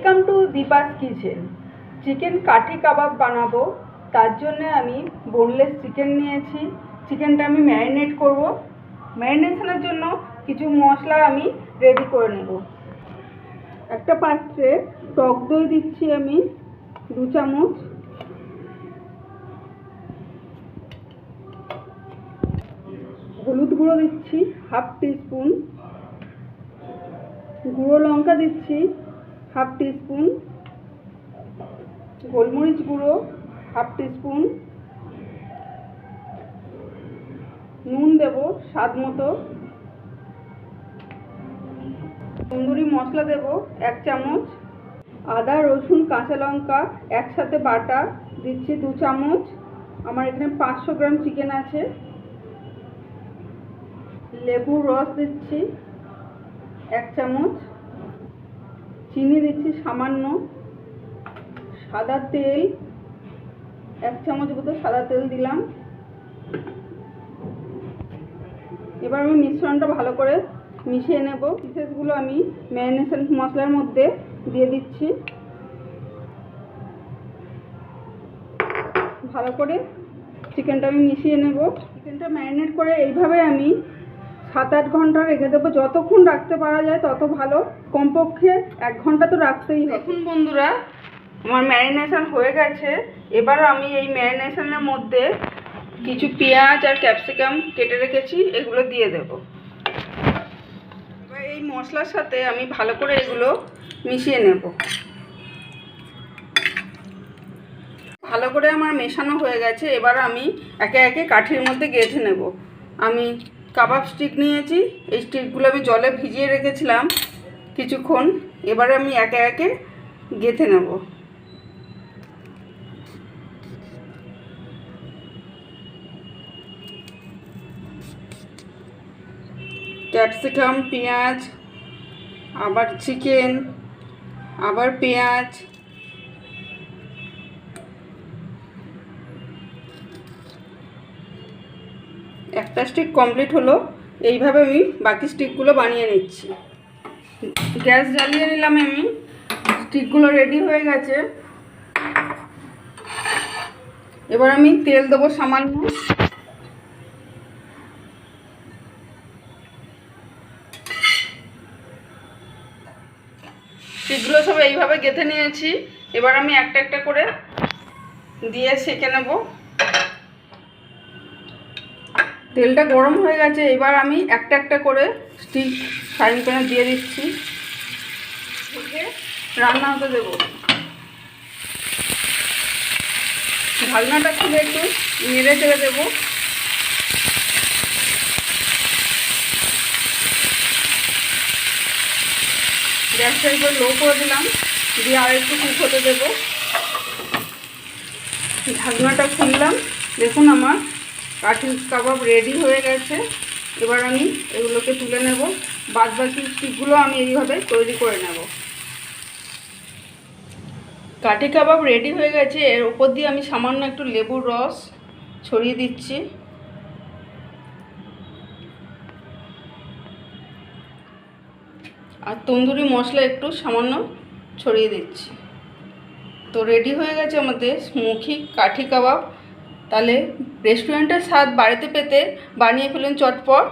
Welcome to Deepa's kitchen. Chicken কাঠি কাবাব বানাবো, তার জন্য আমি বোনলেস চিকেন নিয়েছি। চিকেনটা আমি ম্যারিনেট করব। ম্যারিনেশনের জন্য কিছু মশলা আমি রেডি করে নেব। একটা পাত্রে টক দই দিচ্ছি আমি 2 চামচ, হলুদ গুঁড়ো দিচ্ছি 1/2 টিস্পুন, গুঁড়ো লঙ্কা দিচ্ছি 1/2 টিস্পুন, গোলমরিচ গুঁড়ো 1/2 টিস্পুন, নুন দেব স্বাদ মতো, তন্দুরি মশলা দেব 1 চামচ, আদা রসুন কাঁচা লঙ্কা একসাথে বাটা দিচ্ছি 2 চামচ। আমার এখানে 500 গ্রাম চিকেন আছে। লেবুর রস দিচ্ছি 1 চামচ, চিনি দিচ্ছি সামান্য, সাদা তেল 1 চামচ মতো সাদা তেল দিলাম। এবার আমি মিশ্রণটা ভালো করে মিশিয়ে নেব। পিসেসগুলো আমি ম্যারিনেশন মশলার মধ্যে দিয়ে দিচ্ছি। ভালো করে চিকেনটা আমি মিশিয়ে নেব। চিকেনটা ম্যারিনেট করে এইভাবে আমি 7-8 ঘন্টা রেখে দেবো। যতক্ষণ রাখতে পারা যায় তত ভালো, কমপক্ষে 1 ঘন্টা তো রাখতেই হবে। দেখুন বন্ধুরা, আমার ম্যারিনেশন হয়ে গেছে। এবার আমি এই ম্যারিনেশনের মধ্যে কিছু পেঁয়াজ আর ক্যাপসিকাম কেটে রেখেছি, এগুলো দিয়ে দেব। এবার এই মশলার সাথে আমি ভালো করে এগুলো মিশিয়ে নেব। ভালো করে আমার মেশানো হয়ে গেছে। এবার আমি একে একে কাঠির মধ্যে গেঁথে নেব। আমি কাবাব স্টিক নিয়েছি, এই স্টিকগুলো আমি জলে ভিজিয়ে রেখেছিলাম কিছুক্ষণ। এবারে আমি একে একে গেঁথে নেব। ক্যাপসিকাম, পেঁয়াজ, আবার চিকেন, আবার পেঁয়াজ, একটা স্টিক কমপ্লিট হলো। এইভাবে আমি বাকি স্টিকগুলো বানিয়ে নিচ্ছি। গ্যাস জ্বালিয়ে নিলাম আমি। স্টিকগুলো রেডি হয়ে গেছে। এবার আমি তেল দেবো সামান্য। স্টিকগুলো সব এইভাবে গেঁথে নিয়েছি। এবার আমি একটা একটা করে দিয়ে সেঁকে নেব। তেলটা গরম হয়ে গেছে। এবার আমি একটা একটা করে স্টিক ফ্রাইং প্যানে দিয়ে দিচ্ছি, রান্না হতে দেবো। ঢাকনাটা খুলে একটু নেড়ে চেড়ে দেবো। গ্যাসটা একবার লো করে দিলাম, দিয়ে আর একটু কুক হতে দেবো। ঢাকনাটা খুললাম। দেখুন আমার কাঠি কাবাব রেডি হয়ে গেছে। এবার আমি এগুলোকে তুলে নেব। বাদ বাকি স্টিকগুলো আমি এইভাবে তৈরি করে নেব। কাঠি কাবাব রেডি হয়ে গেছে। এর উপর দিয়ে আমি সামান্য একটু লেবুর রস ছড়িয়ে দিচ্ছি। আর তন্দুরি মশলা একটু সামান্য ছড়িয়ে দিচ্ছি। তো রেডি হয়ে গেছে আমাদের স্মোকি কাঠি কাবাব। তাহলে রেস্টুরেন্টের স্বাদ বাড়িতে পেতে বানিয়ে ফেলুন চটপট।